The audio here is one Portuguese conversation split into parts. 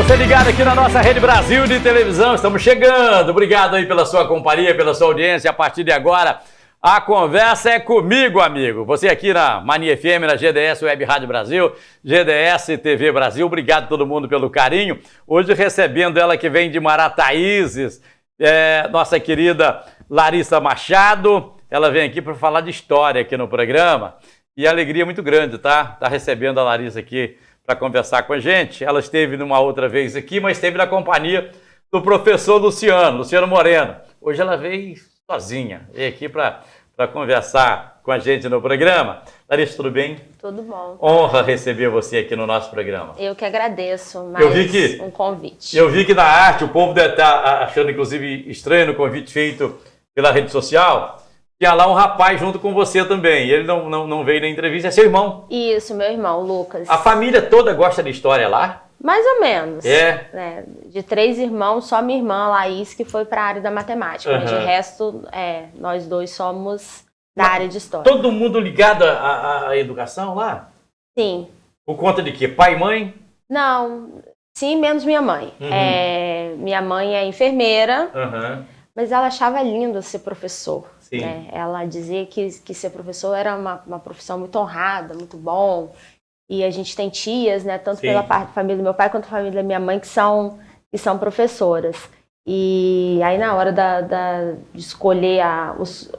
Você ligado aqui na nossa Rede Brasil de televisão, estamos chegando. Obrigado aí pela sua companhia, pela sua audiência. A partir de agora, a conversa é comigo, amigo. Você aqui na Mania FM, na GDS Web Rádio Brasil, GDS TV Brasil. Obrigado a todo mundo pelo carinho. Hoje recebendo ela que vem de Marataízes, nossa querida Larissa Machado. Ela vem aqui para falar de história aqui no programa. E a alegria é muito grande, tá? Tá recebendo a Larissa aqui para conversar com a gente. Ela esteve numa outra vez aqui, mas esteve na companhia do professor Luciano Moreno. Hoje ela veio sozinha, veio aqui para conversar com a gente no programa. Larissa, tudo bem? Tudo bom. Honra receber você aqui no nosso programa. Eu que agradeço mais um convite. Eu vi que na arte, o povo deve estar achando, inclusive, estranho o convite feito pela rede social. Tinha lá um rapaz junto com você também. Ele não veio na entrevista, é seu irmão. Isso, meu irmão, Lucas. A família toda gosta de história lá? Mais ou menos. É? Né? De 3 irmãos, só minha irmã, Laís, que foi para a área da matemática. Mas de resto, nós dois somos da área de história. Todo mundo ligado à educação lá? Sim. Por conta de quê? Pai e mãe? Não, sim, menos minha mãe. Minha mãe é enfermeira, mas ela achava lindo ser professor. Né? Ela dizia que ser professor era uma profissão muito honrada, muito bom. E a gente tem tias, né, tanto pela parte da família do meu pai quanto da família da minha mãe, que são professoras. E aí, na hora de escolher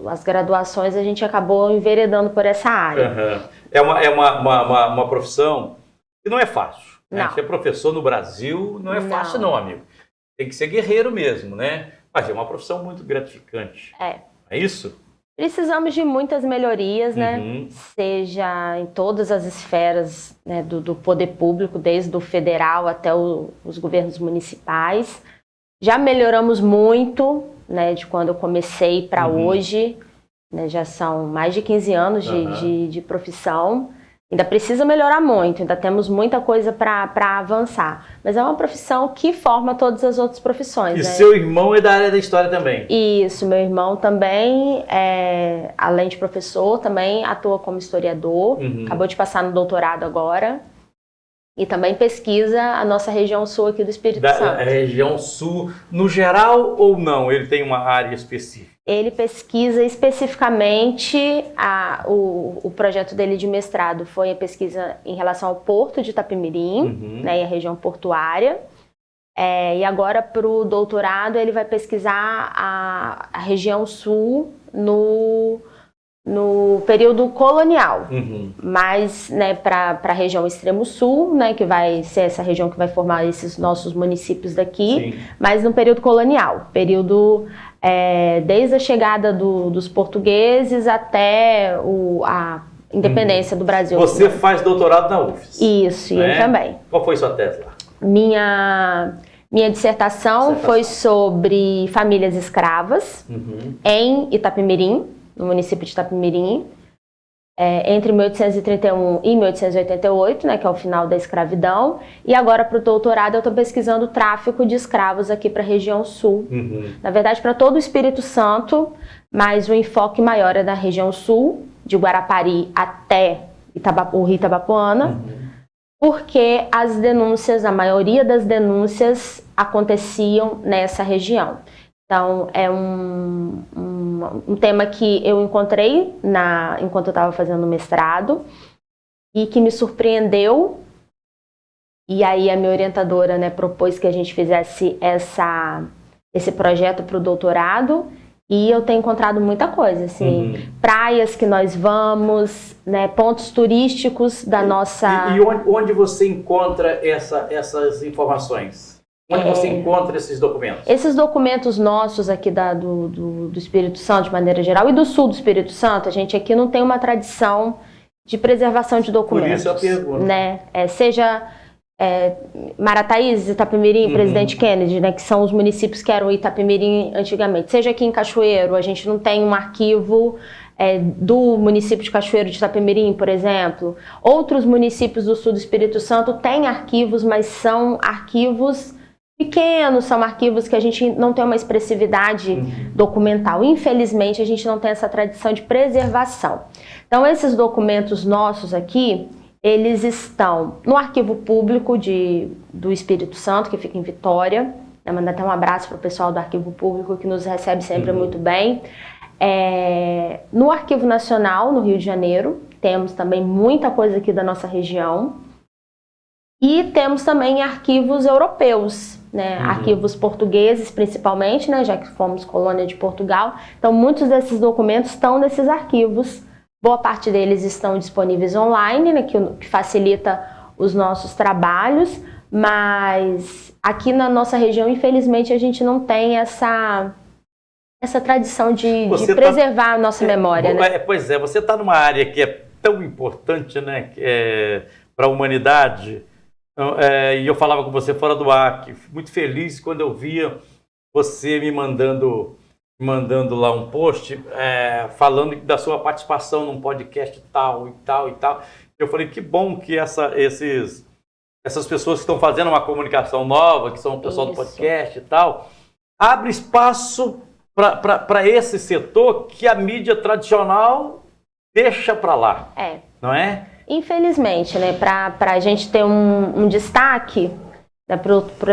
as graduações, a gente acabou enveredando por essa área. É uma profissão que não é fácil. Né? Não. Ser professor no Brasil não é fácil, não, amigo. Tem que ser guerreiro mesmo, né? Mas é uma profissão muito gratificante. É isso? Precisamos de muitas melhorias, né? Seja em todas as esferas, né, do poder público, desde o federal até os governos municipais. Já melhoramos muito, né, de quando eu comecei para hoje, né, já são mais de 15 anos de profissão. Ainda precisa melhorar muito, ainda temos muita coisa para avançar. Mas é uma profissão que forma todas as outras profissões. E né? seu irmão é da área da história também? Isso, meu irmão também, além de professor, também atua como historiador. Acabou de passar no doutorado agora. E também pesquisa a nossa região sul aqui do Espírito Santo. A região sul, no geral ou não? Ele tem uma área específica? Ele pesquisa especificamente, o projeto dele de mestrado foi a pesquisa em relação ao porto de Itapemirim, né, e a região portuária. E agora, para o doutorado, ele vai pesquisar a região sul no período colonial, mas, né, para a região extremo sul, né, que vai ser essa região que vai formar esses nossos municípios daqui, mas no período colonial, desde a chegada dos portugueses até a independência do Brasil. Você faz doutorado na UFES? Isso, e eu também. Qual foi sua tese lá? Minha dissertação foi sobre famílias escravas em Itapemirim, no município de Itapemirim, entre 1831 e 1888, né, que é o final da escravidão. E agora, para o doutorado, eu estou pesquisando o tráfico de escravos aqui para a região sul. Na verdade, para todo o Espírito Santo, mas o enfoque maior é da região sul, de Guarapari até o Rio Itabapoana, porque as denúncias, a maioria das denúncias aconteciam nessa região. Então, é um tema que eu encontrei enquanto eu estava fazendo o mestrado e que me surpreendeu. E aí a minha orientadora, né, propôs que a gente fizesse esse projeto para o doutorado e eu tenho encontrado muita coisa, assim, praias que nós vamos, né, pontos turísticos da nossa... E onde você encontra essas informações? Onde você encontra esses documentos? Esses documentos nossos aqui do Espírito Santo, de maneira geral, e do sul do Espírito Santo, a gente aqui não tem uma tradição de preservação de documentos. Por isso eu pergunto. Né? Seja Marataízes, Itapemirim, Presidente Kennedy, né, que são os municípios que eram Itapemirim antigamente. Seja aqui em Cachoeiro, a gente não tem um arquivo do município de Cachoeiro de Itapemirim, por exemplo. Outros municípios do sul do Espírito Santo têm arquivos, mas são arquivos pequenos, são arquivos que a gente não tem uma expressividade documental. Infelizmente, a gente não tem essa tradição de preservação. Então, esses documentos nossos aqui, Eles estão no Arquivo Público do Espírito Santo, que fica em Vitória. Eu mando até um abraço para o pessoal do Arquivo Público, que nos recebe sempre muito bem. No Arquivo Nacional, no Rio de Janeiro, temos também muita coisa aqui da nossa região. E temos também arquivos europeus, né? Arquivos portugueses, principalmente, né? Já que fomos colônia de Portugal. Então, muitos desses documentos estão nesses arquivos. Boa parte deles estão disponíveis online, né, que facilita os nossos trabalhos, mas aqui na nossa região, infelizmente, a gente não tem essa tradição de preservar a nossa memória. Né? Pois é, você está numa área que é tão importante, né, para a humanidade, e eu falava com você fora do ar, que fui muito feliz quando eu via você me mandando lá um post falando da sua participação num podcast tal e tal e tal. Eu falei, que bom que essas pessoas que estão fazendo uma comunicação nova, que são o pessoal do podcast e tal, abre espaço para esse setor que a mídia tradicional deixa para lá, não é? Infelizmente, né, para a gente ter um destaque,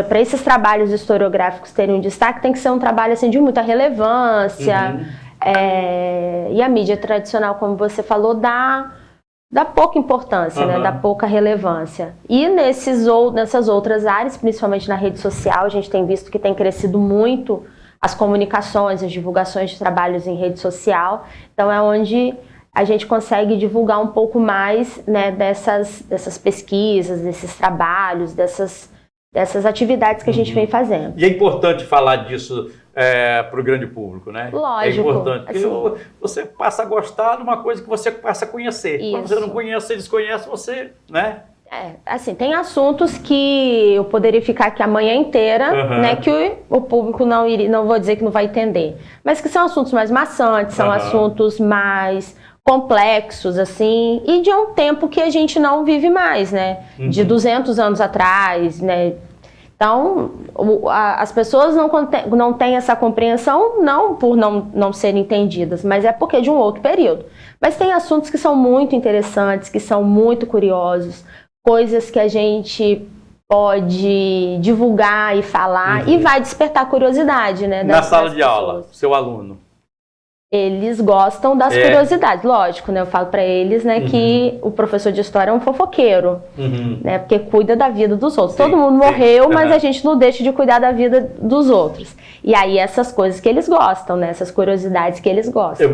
para esses trabalhos historiográficos terem um destaque, tem que ser um trabalho assim, de muita relevância. E a mídia tradicional, como você falou, dá pouca importância, né? Dá pouca relevância. E nessas outras áreas, principalmente na rede social, a gente tem visto que tem crescido muito as comunicações, as divulgações de trabalhos em rede social. Então é onde a gente consegue divulgar um pouco mais, né, dessas pesquisas, desses trabalhos, dessas atividades que a gente vem fazendo. E é importante falar disso para o grande público, né? Lógico. É importante, porque assim, você passa a gostar de uma coisa que você passa a conhecer. Isso. Quando você não conhece, você desconhece, você, né? Assim, tem assuntos que eu poderia ficar aqui a manhã inteira, né, que o público não vou dizer que não vai entender, mas que são assuntos mais maçantes, são assuntos mais complexos, assim, e de um tempo que a gente não vive mais, né? De 200 anos atrás, né? Então, as pessoas não têm essa compreensão, não por não serem entendidas, mas é porque é de um outro período. Mas tem assuntos que são muito interessantes, que são muito curiosos, coisas que a gente pode divulgar e falar e vai despertar curiosidade, né? Na sala de aula, seu aluno. Eles gostam das curiosidades, lógico, né? Eu falo para eles, né, que o professor de história é um fofoqueiro, né? Porque cuida da vida dos outros. Todo mundo morreu, mas a gente não deixa de cuidar da vida dos outros. E aí essas coisas que eles gostam, né? Essas curiosidades que eles gostam.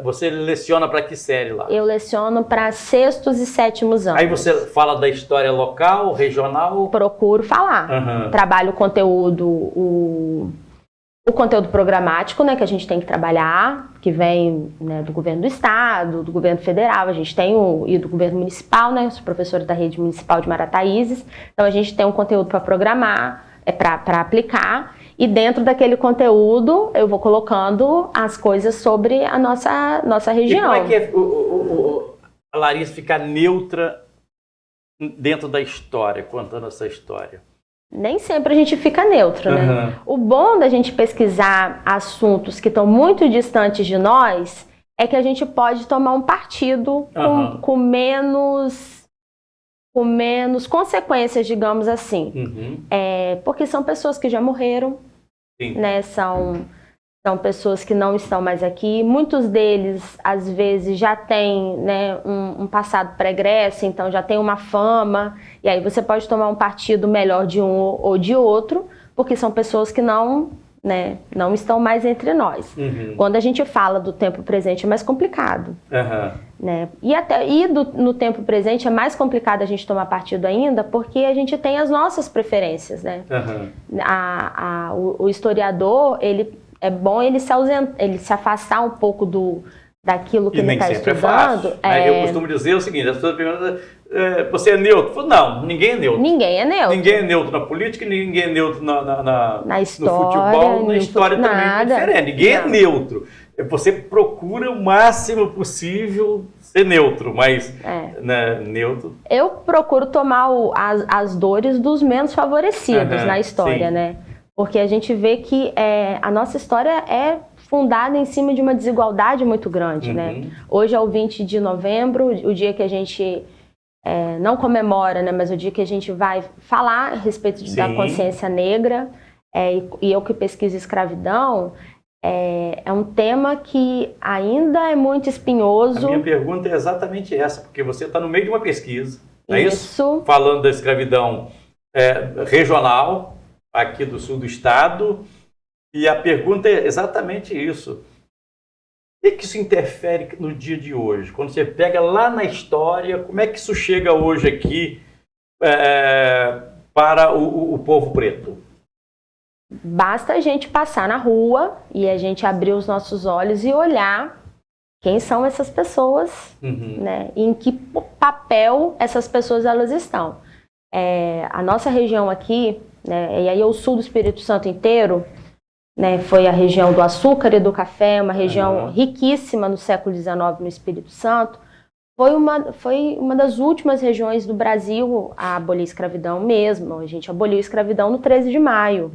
Você leciona para que série lá? Eu leciono para 6º e 7º anos. Aí você fala da história local, regional? Procuro falar. Trabalho o conteúdo, o conteúdo programático, né, que a gente tem que trabalhar, que vem, né, do governo do estado, do governo federal, a gente tem e do governo municipal, né, eu sou professora da rede municipal de Marataízes, então a gente tem um conteúdo para programar, para aplicar, e dentro daquele conteúdo eu vou colocando as coisas sobre a nossa região. E como é que a Larissa ficar neutra dentro da história, contando essa história? Nem sempre a gente fica neutro, né? O bom da gente pesquisar assuntos que estão muito distantes de nós é que a gente pode tomar um partido com menos consequências, digamos assim. Porque são pessoas que já morreram, né? São pessoas que não estão mais aqui. Muitos deles, às vezes, já têm, né, um passado pregresso, então já tem uma fama. E aí você pode tomar um partido melhor de um ou de outro, porque são pessoas que não estão mais entre nós. Quando a gente fala do tempo presente é mais complicado. Né? E no tempo presente é mais complicado a gente tomar partido ainda, porque a gente tem as nossas preferências. Né? O historiador, é bom ele se afastar um pouco daquilo que ele está estudando. Eu costumo dizer o seguinte, as pessoas perguntam, você é neutro? Não, ninguém é neutro. Ninguém é neutro. Ninguém é neutro na política, ninguém é neutro na história, no futebol, na história também é diferente. Ninguém é neutro. Você procura o máximo possível ser neutro, mas né, neutro... Eu procuro tomar as dores dos menos favorecidos na história, né? Porque a gente vê que a nossa história é fundada em cima de uma desigualdade muito grande, né? Hoje é o 20 de novembro, o dia que a gente não comemora, né, mas o dia que a gente vai falar a respeito da consciência negra, e eu que pesquiso escravidão, é um tema que ainda é muito espinhoso. A minha pergunta é exatamente essa, porque você está no meio de uma pesquisa, não é isso? Falando da escravidão regional, aqui do sul do estado, e a pergunta é exatamente isso. O que isso interfere no dia de hoje? Quando você pega lá na história, como é que isso chega hoje aqui para o povo preto? Basta a gente passar na rua e a gente abrir os nossos olhos e olhar quem são essas pessoas, né? E em que papel essas pessoas elas estão. A nossa região aqui, né, e aí o sul do Espírito Santo inteiro, né, foi a região do açúcar e do café, uma região riquíssima no século XIX no Espírito Santo. Foi uma das últimas regiões do Brasil a abolir a escravidão mesmo. A gente aboliu a escravidão no 13 de maio.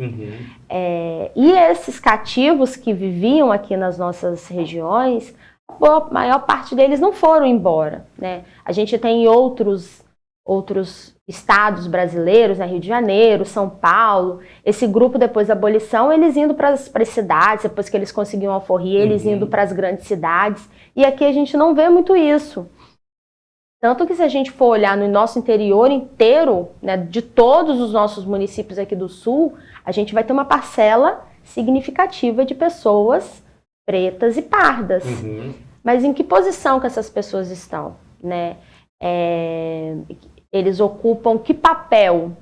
E esses cativos que viviam aqui nas nossas regiões, a maior parte deles não foram embora, né? A gente tem outros estados brasileiros, né, Rio de Janeiro, São Paulo, esse grupo depois da abolição, eles indo para as cidades, depois que eles conseguiam alforria, eles indo para as grandes cidades, e aqui a gente não vê muito isso. Tanto que se a gente for olhar no nosso interior inteiro, né, de todos os nossos municípios aqui do sul, a gente vai ter uma parcela significativa de pessoas pretas e pardas. Mas em que posição que essas pessoas estão, né? Eles ocupam que papel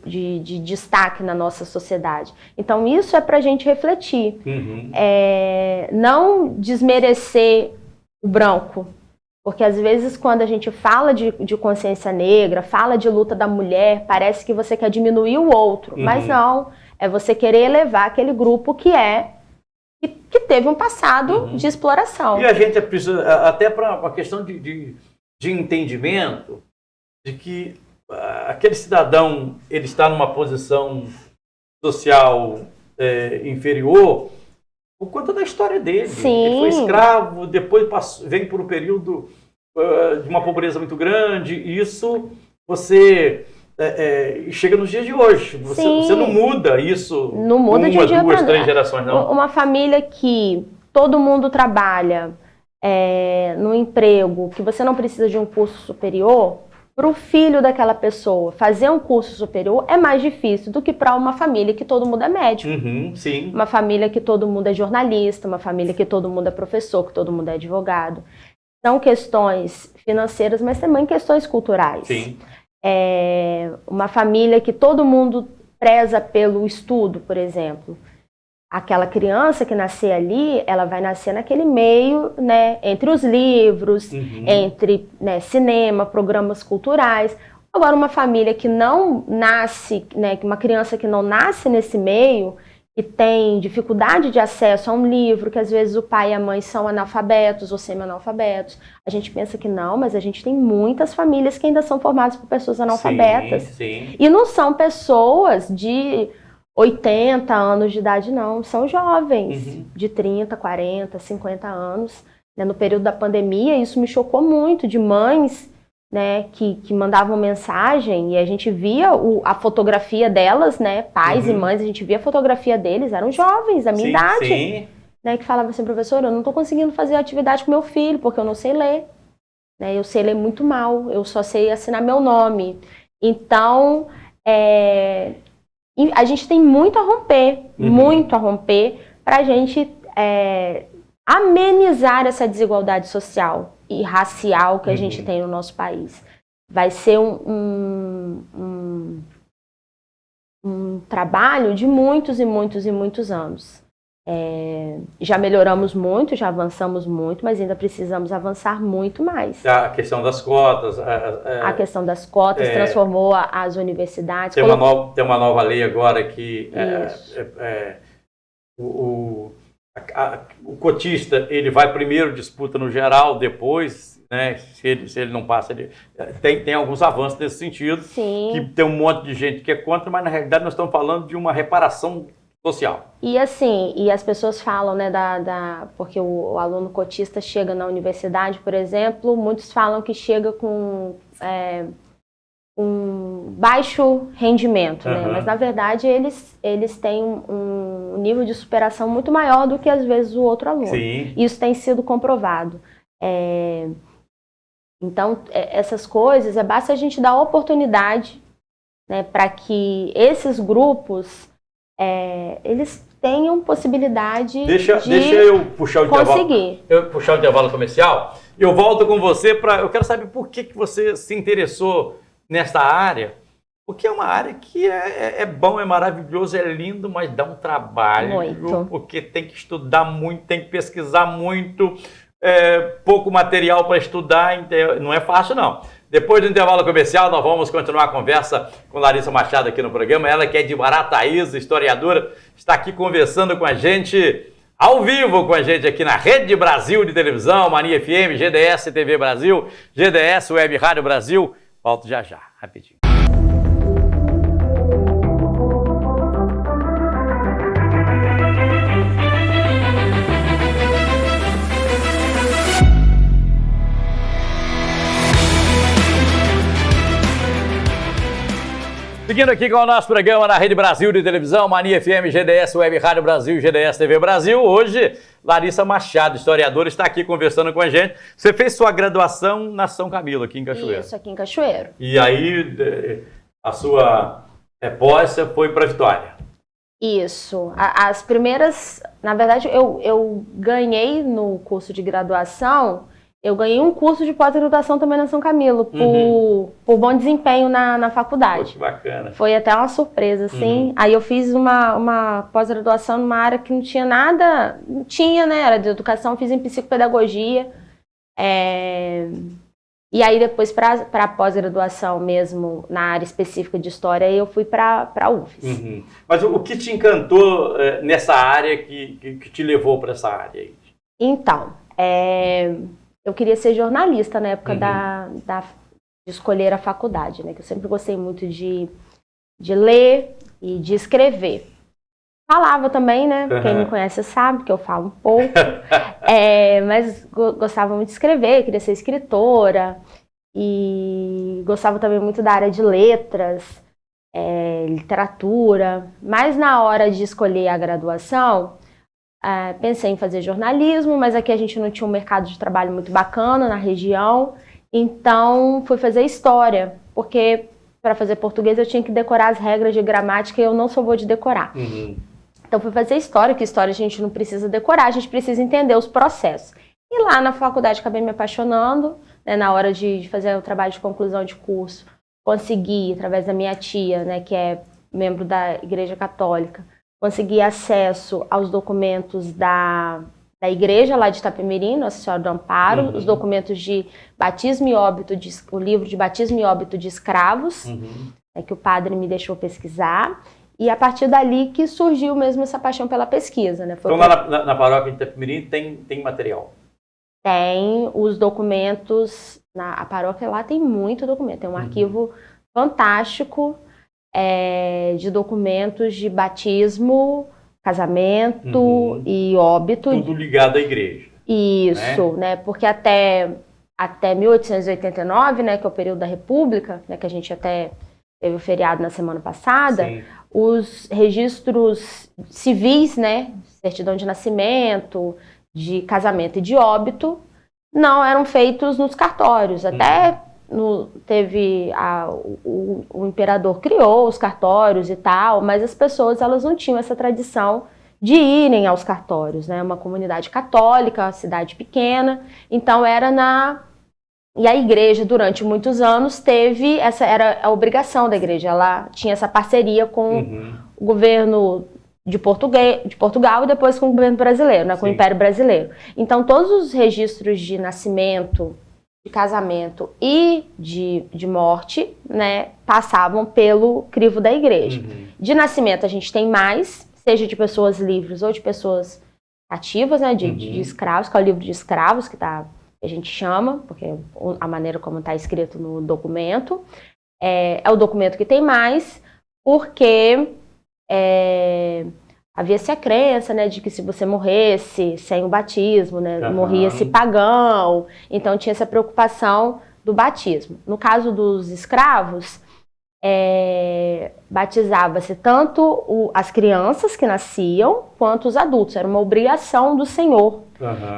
de destaque na nossa sociedade. Então, isso é para a gente refletir. Não desmerecer o branco, porque às vezes quando a gente fala de consciência negra, fala de luta da mulher, parece que você quer diminuir o outro, mas não, é você querer elevar aquele grupo que teve um passado de exploração. E a gente precisa, até para uma questão de entendimento, de que aquele cidadão ele está numa posição social inferior por conta da história dele. Ele foi escravo, depois vem por um período de uma pobreza muito grande, e isso você chega nos dias de hoje. Você não muda isso não muda uma, de um dia duas, três gerações, não. Uma família que todo mundo trabalha no emprego, que você não precisa de um curso superior, para o filho daquela pessoa fazer um curso superior é mais difícil do que para uma família que todo mundo é médico. Uma família que todo mundo é jornalista, uma família que todo mundo é professor, que todo mundo é advogado. São questões financeiras, mas também questões culturais. Uma família que todo mundo preza pelo estudo, por exemplo. Aquela criança que nascer ali, ela vai nascer naquele meio, né, entre os livros, entre, né, cinema, programas culturais. Agora, uma família que não nasce, né, uma criança que não nasce nesse meio e tem dificuldade de acesso a um livro, que às vezes o pai e a mãe são analfabetos ou semi-analfabetos, a gente pensa que não, mas a gente tem muitas famílias que ainda são formadas por pessoas analfabetas. E não são pessoas de 80 anos de idade, não. São jovens de 30, 40, 50 anos. Né? No período da pandemia, isso me chocou muito, de mães, né, que mandavam mensagem e a gente via a fotografia delas, né, pais e mães, a gente via a fotografia deles, eram jovens, da minha idade, né, que falavam assim, professor, eu não estou conseguindo fazer atividade com meu filho, porque eu não sei ler. Né? Eu sei ler muito mal, eu só sei assinar meu nome. Então, a gente tem muito a romper para a gente amenizar essa desigualdade social e racial que a gente tem no nosso país. Vai ser um trabalho de muitos e muitos e muitos anos. Já melhoramos muito, já avançamos muito, mas ainda precisamos avançar muito mais. A questão das cotas. A questão das cotas transformou as universidades. Tem uma nova lei agora que o cotista ele vai primeiro, disputa no geral, depois, né, se ele não passa, tem alguns avanços nesse sentido. Que tem um monte de gente que é contra, mas na realidade nós estamos falando de uma reparação social. E assim, e as pessoas falam, né, porque o aluno cotista chega na universidade, por exemplo, muitos falam que chega com um baixo rendimento, né? Mas na verdade eles têm um nível de superação muito maior do que às vezes o outro aluno. Sim. Isso tem sido comprovado. Então, essas coisas, basta a gente dar oportunidade, né, para que esses grupos, eles tenham possibilidade Deixa eu puxar o conseguir. Eu puxar o intervalo comercial. Eu volto com você eu quero saber por que você se interessou nesta área, porque é uma área que é bom, é maravilhoso, é lindo, mas dá um trabalho. Muito. Porque tem que estudar muito, tem que pesquisar muito, pouco material para estudar, não é fácil não. Depois do intervalo comercial, nós vamos continuar a conversa com Larissa Machado aqui no programa. Ela que é de Barataíza, historiadora, está aqui conversando com a gente, ao vivo com a gente aqui na Rede Brasil de Televisão, Mania FM, GDS TV Brasil, GDS Web Rádio Brasil. Volto já, rapidinho. Seguindo aqui com o nosso programa na Rede Brasil de Televisão, Mania FM, GDS Web Rádio Brasil e GDS TV Brasil. Hoje, Larissa Machado, historiadora, está aqui conversando com a gente. Você fez sua graduação na São Camilo, aqui em Cachoeiro. Isso, aqui em Cachoeiro. E aí, a sua pós foi para Vitória. Isso. As primeiras... Na verdade, eu ganhei no curso de graduação... Eu ganhei um curso de pós-graduação também na São Camilo, por bom desempenho na faculdade. Pô, que bacana. Foi até uma surpresa, assim. Aí eu fiz uma pós-graduação numa área que não tinha nada... Não tinha, né? Era de educação, fiz em psicopedagogia. E aí depois, para a pós-graduação mesmo, na área específica de história, eu fui para a UFES. Mas o que te encantou nessa área que te levou para essa área aí? Então, eu queria ser jornalista na época de escolher a faculdade, né? Que eu sempre gostei muito de ler e de escrever. Falava também, né? Quem me conhece sabe que eu falo um pouco. Mas gostava muito de escrever, queria ser escritora. E gostava também muito da área de letras, literatura. Mas na hora de escolher a graduação... pensei em fazer jornalismo, mas aqui a gente não tinha um mercado de trabalho muito bacana na região, então fui fazer história, porque para fazer português eu tinha que decorar as regras de gramática e eu não sou boa de decorar. Então fui fazer história, que história a gente não precisa decorar, a gente precisa entender os processos. E lá na faculdade acabei me apaixonando, né, na hora de fazer o trabalho de conclusão de curso, consegui, através da minha tia, né, que é membro da Igreja Católica, consegui acesso aos documentos da igreja lá de Itapemirim, Nossa Senhora do Amparo, os documentos de batismo e óbito, o livro de batismo e óbito de escravos, que o padre me deixou pesquisar, e a partir dali que surgiu mesmo essa paixão pela pesquisa. Né? Então lá na paróquia de Itapemirim tem material? Tem os documentos, a paróquia lá tem muito documento, tem um arquivo fantástico, de documentos de batismo, casamento e óbito. Tudo ligado à igreja. Isso, né? Porque até 1889, né, que é o período da República, né, que a gente até teve o feriado na semana passada, os registros civis, né, certidão de nascimento, de casamento e de óbito, não eram feitos nos cartórios. Até teve o imperador criou os cartórios e tal, mas as pessoas elas não tinham essa tradição de irem aos cartórios, né? Uma comunidade católica, uma cidade pequena, então e a igreja durante muitos anos essa era a obrigação da igreja, ela tinha essa parceria com o governo de Portugal e depois com o governo brasileiro, né? Com o Império Brasileiro. Então todos os registros de nascimento, de casamento e de morte, né, passavam pelo crivo da igreja. De nascimento a gente tem mais, seja de pessoas livres ou de pessoas cativas, né, de escravos, que é o livro de escravos, que a gente chama, porque a maneira como está escrito no documento, é o documento que tem mais, porque havia-se a crença, né, de que se você morresse sem o batismo, né, morria-se pagão, então tinha essa preocupação do batismo. No caso dos escravos, batizava-se tanto as crianças que nasciam, quanto os adultos, era uma obrigação do senhor.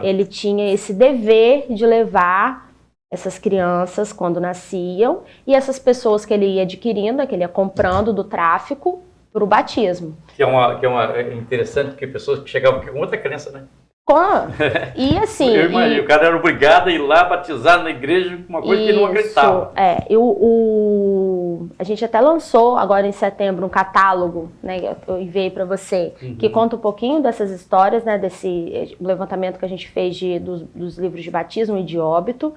Ele tinha esse dever de levar essas crianças quando nasciam, e essas pessoas que ele ia adquirindo, que ele ia comprando do tráfico, para o batismo. Que é interessante, porque pessoas que chegavam com outra crença, né? E assim... Eu imagino, o cara era obrigado a ir lá batizar na igreja com uma coisa que ele não acreditava. A gente até lançou agora em setembro um catálogo, né, eu enviei para você, que conta um pouquinho dessas histórias, né, desse levantamento que a gente fez dos livros de batismo e de óbito.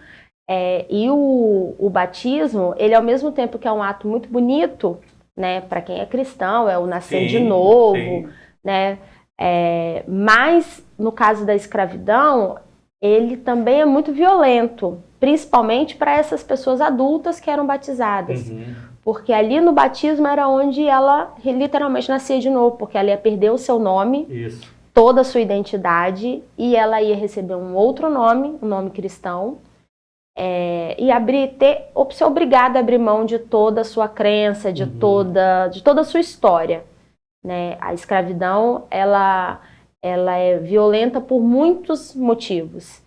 E o batismo, ele ao mesmo tempo que é um ato muito bonito, né, para quem é cristão, é o nascer de novo, né, mas no caso da escravidão, ele também é muito violento, principalmente para essas pessoas adultas que eram batizadas, porque ali no batismo era onde ela literalmente nascia de novo, porque ela ia perder o seu nome, toda a sua identidade, e ela ia receber um outro nome, um nome cristão, e ser obrigada a abrir mão de toda a sua crença, de toda a sua história, né? A escravidão, ela é violenta por muitos motivos.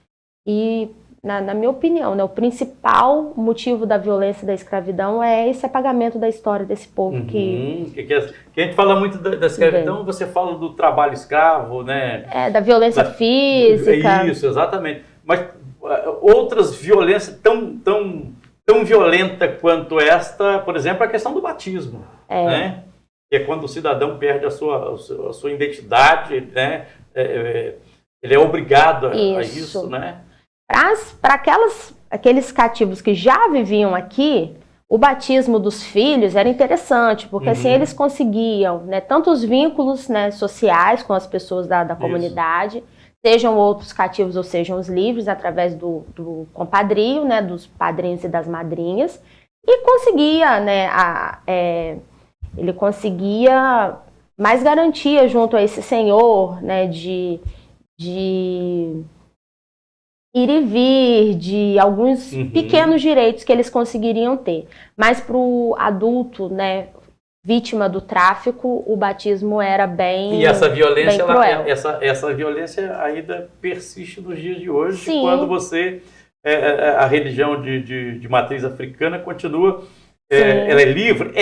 E, na minha opinião, né, o principal motivo da violência da escravidão é esse apagamento da história desse povo que a gente fala muito da escravidão, você fala do trabalho escravo, né? Da violência física. Isso, exatamente. Mas outras violências tão violenta quanto esta, por exemplo, a questão do batismo, né? Que é quando o cidadão perde a sua identidade, né? Ele é obrigado a isso, né? Para aqueles cativos que já viviam aqui, o batismo dos filhos era interessante, porque assim eles conseguiam, né, tanto os vínculos, né, sociais com as pessoas da comunidade, sejam outros cativos ou sejam os livres, através do compadrio, né, dos padrinhos e das madrinhas, e conseguia, né, ele conseguia mais garantia junto a esse senhor, né, de ir e vir, de alguns pequenos direitos que eles conseguiriam ter. Mas para o adulto, né, vítima do tráfico, o batismo era bem. E essa violência, cruel. Essa violência ainda persiste nos dias de hoje, Sim. Quando a religião de matriz africana continua. Ela é livre?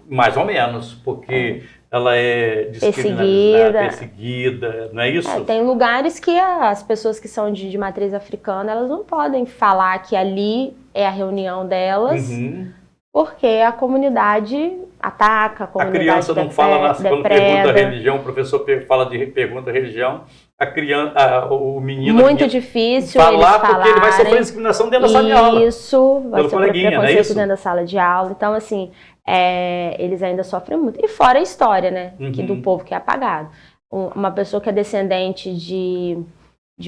Mais ou menos, porque ela é discriminada, perseguida, não é isso? Tem lugares que as pessoas que são de matriz africana, elas não podem falar que ali é a reunião delas, porque a comunidade ataca, a comunidade criança não fala, quando pergunta a religião, o professor pergunta a religião, o menino... Muito difícil falar porque ele vai sofrer discriminação dentro da sala de aula. Isso, vai sofrer preconceito dentro da sala de aula. Então, assim, eles ainda sofrem muito. E fora a história, né, do povo que é apagado. Uma pessoa que é descendente de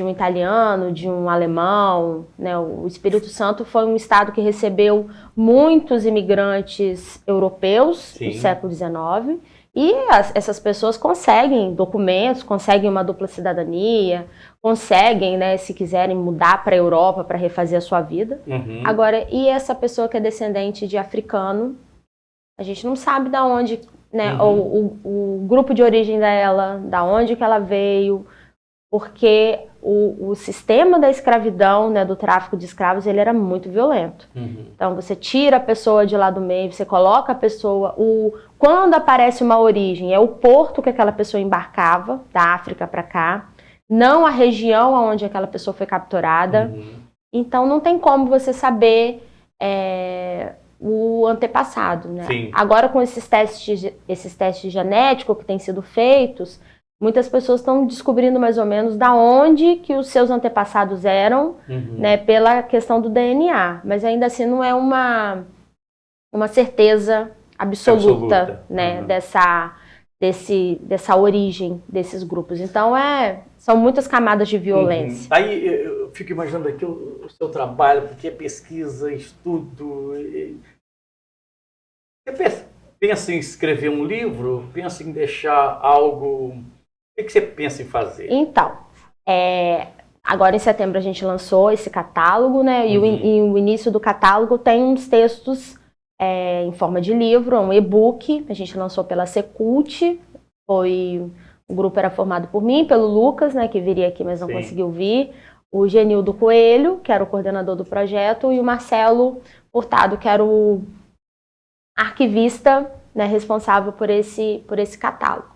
um italiano, de um alemão, né, o Espírito Santo foi um estado que recebeu muitos imigrantes europeus no século XIX, e essas pessoas conseguem documentos, conseguem uma dupla cidadania, conseguem, né, se quiserem mudar para a Europa para refazer a sua vida. Agora, e essa pessoa que é descendente de africano, a gente não sabe de onde, né, o grupo de origem dela, da onde que ela veio, porque o sistema da escravidão, né, do tráfico de escravos, ele era muito violento. Então, você tira a pessoa de lá do meio, você coloca a pessoa... Quando aparece uma origem, é o porto que aquela pessoa embarcava, da África para cá, não a região onde aquela pessoa foi capturada. Então, não tem como você saber o antepassado, né? Agora, com esses testes genéticos que têm sido feitos, muitas pessoas estão descobrindo mais ou menos da onde que os seus antepassados eram, né, pela questão do DNA. Mas ainda assim não é uma certeza absoluta. Né, dessa origem desses grupos. Então são muitas camadas de violência. Aí eu fico imaginando aqui o seu trabalho, porque é pesquisa, estudo. pensa em escrever um livro? Pensa em deixar algo... O que você pensa em fazer? Então, agora em setembro a gente lançou esse catálogo, né? E o início do catálogo tem uns textos em forma de livro, um e-book. A gente lançou pela Secult. O grupo era formado por mim, pelo Lucas, né? Que viria aqui, mas não conseguiu vir. O Genildo Coelho, que era o coordenador do projeto, e o Marcelo Hurtado, que era o arquivista, né, responsável por esse catálogo.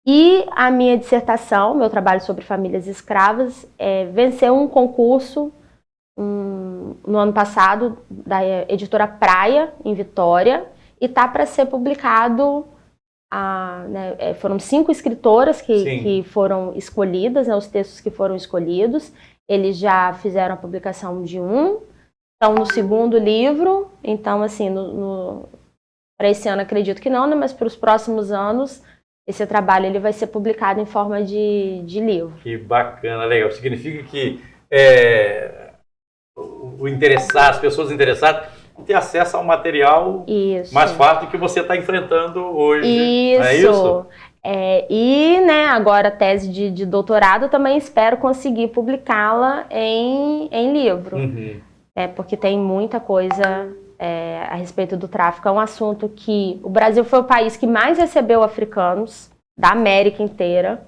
E a minha dissertação, meu trabalho sobre famílias escravas, venceu um concurso no ano passado da editora Praia, em Vitória, e está para ser publicado. Foram 5 escritoras que foram escolhidas, né, os textos que foram escolhidos. Eles já fizeram a publicação de estão no 2º livro. Então, assim, para esse ano acredito que não, né, mas para os próximos anos esse trabalho ele vai ser publicado em forma de livro. Que bacana, legal. Significa que as pessoas interessadas ter acesso ao material mais fácil que você está enfrentando hoje. Isso. Não é isso? E, né, agora a tese de doutorado também espero conseguir publicá-la em livro. Porque tem muita coisa a respeito do tráfico. É um assunto que o Brasil foi o país que mais recebeu africanos da América inteira,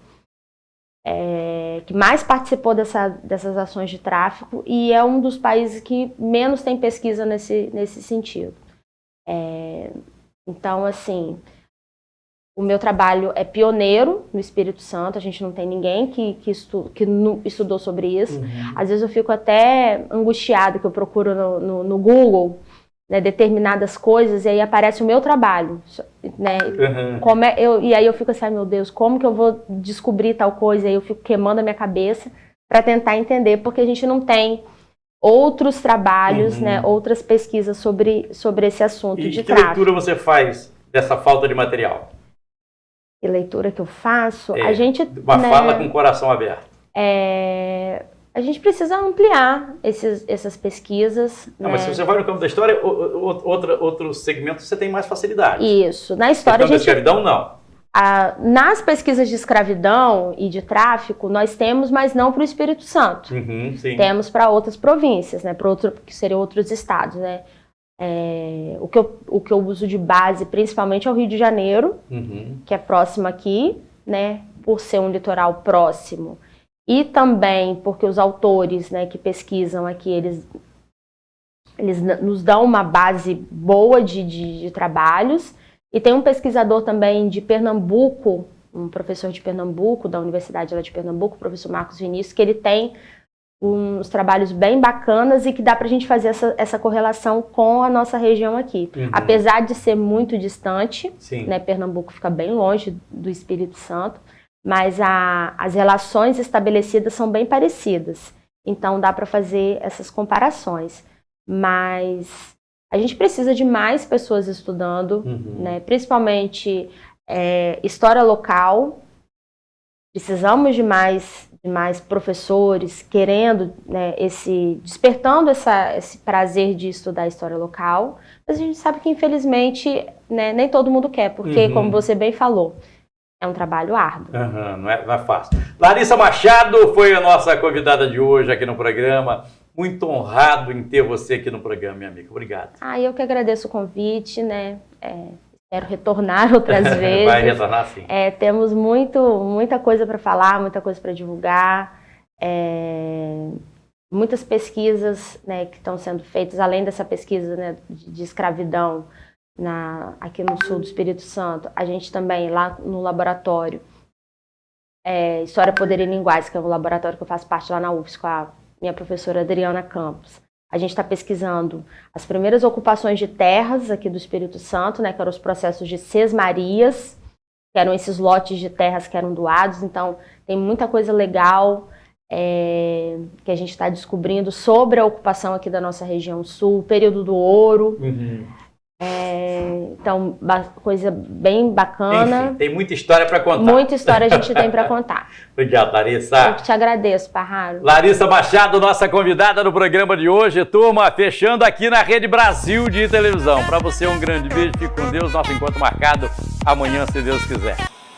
que mais participou dessas ações de tráfico, e é um dos países que menos tem pesquisa nesse sentido. Então, assim, o meu trabalho é pioneiro no Espírito Santo. A gente não tem ninguém que estudou sobre isso. Às vezes eu fico até angustiada, que eu procuro no Google, né, determinadas coisas, e aí aparece o meu trabalho, né? E aí eu fico assim, meu Deus, como que eu vou descobrir tal coisa? E aí eu fico queimando a minha cabeça para tentar entender, porque a gente não tem outros trabalhos, né, outras pesquisas sobre esse assunto de tráfico. E que leitura você faz dessa falta de material? Que leitura que eu faço? A gente, fala com o coração aberto. A gente precisa ampliar essas pesquisas. Não, mas se você vai no campo da história, outro segmento você tem mais facilidade. Isso. Na história a gente... da escravidão, não. Nas pesquisas de escravidão e de tráfico, nós temos, mas não para o Espírito Santo. Temos para outras províncias, né? Que seriam outros estados, né? O que eu uso de base, principalmente, é o Rio de Janeiro, que é próximo aqui, né? Por ser um litoral próximo. E também porque os autores, né, que pesquisam aqui, eles nos dão uma base boa de trabalhos. E tem um pesquisador também de Pernambuco, um professor de Pernambuco, da Universidade lá de Pernambuco, o professor Marcos Vinícius, que ele tem uns trabalhos bem bacanas e que dá para a gente fazer essa correlação com a nossa região aqui. Apesar de ser muito distante, né, Pernambuco fica bem longe do Espírito Santo, mas as relações estabelecidas são bem parecidas. Então dá para fazer essas comparações. Mas a gente precisa de mais pessoas estudando, né? Principalmente história local. Precisamos de mais professores querendo, né, despertando esse prazer de estudar a história local. Mas a gente sabe que, infelizmente, né, nem todo mundo quer, porque, como você bem falou, é um trabalho árduo. Não é fácil. Larissa Machado foi a nossa convidada de hoje aqui no programa. Muito honrado em ter você aqui no programa, minha amiga. Obrigado. Eu que agradeço o convite, né? Espero retornar outras vezes. Vai retornar, sim. Temos muita coisa para falar, muita coisa para divulgar. Muitas pesquisas, né, que estão sendo feitas, além dessa pesquisa, né, de escravidão aqui no sul do Espírito Santo. A gente também, lá no laboratório, História, Poder e Linguagem, que é um laboratório que eu faço parte lá na UFS, com a minha professora Adriana Campos. A gente está pesquisando as primeiras ocupações de terras aqui do Espírito Santo, né, que eram os processos de sesmarias, que eram esses lotes de terras que eram doados. Então, tem muita coisa legal que a gente está descobrindo sobre a ocupação aqui da nossa região sul, o período do ouro. Então, coisa bem bacana. Enfim, tem muita história para contar. Muita história a gente tem para contar. Obrigado, Larissa. Eu que te agradeço, Parralo. Larissa Machado, nossa convidada no programa de hoje. Turma, fechando aqui na Rede Brasil de televisão. Para você, um grande beijo, fique com Deus. Nosso encontro marcado amanhã, se Deus quiser.